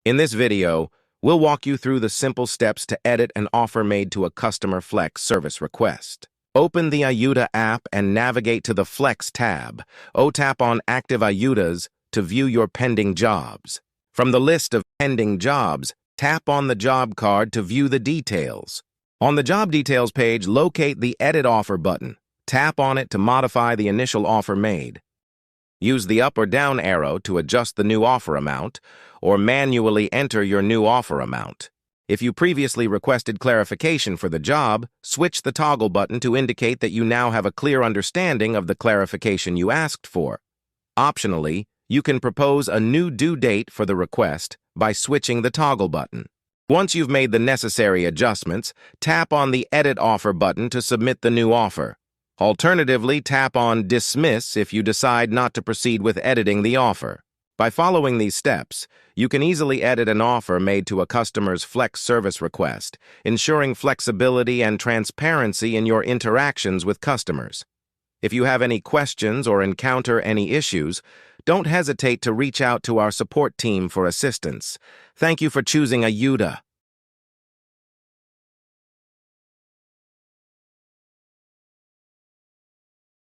In this video, we'll walk you through the simple steps to edit an offer made to a customer Flex service request. Open the Ayuda app and navigate to the Flex tab. Tap on Active Ayudas to view your pending jobs. From the list of pending jobs, tap on the job card to view the details. On the job details page, locate the Edit Offer button. Tap on it to modify the initial offer made. Use the up or down arrow to adjust the new offer amount, or manually enter your new offer amount. If you previously requested clarification for the job, switch the toggle button to indicate that you now have a clear understanding of the clarification you asked for. Optionally, you can propose a new due date for the request by switching the toggle button. Once you've made the necessary adjustments, tap on the Edit Offer button to submit the new offer. Alternatively, tap on Dismiss if you decide not to proceed with editing the offer. By following these steps, you can easily edit an offer made to a customer's Flex service request, ensuring flexibility and transparency in your interactions with customers. If you have any questions or encounter any issues, don't hesitate to reach out to our support team for assistance. Thank you for choosing Ayuda.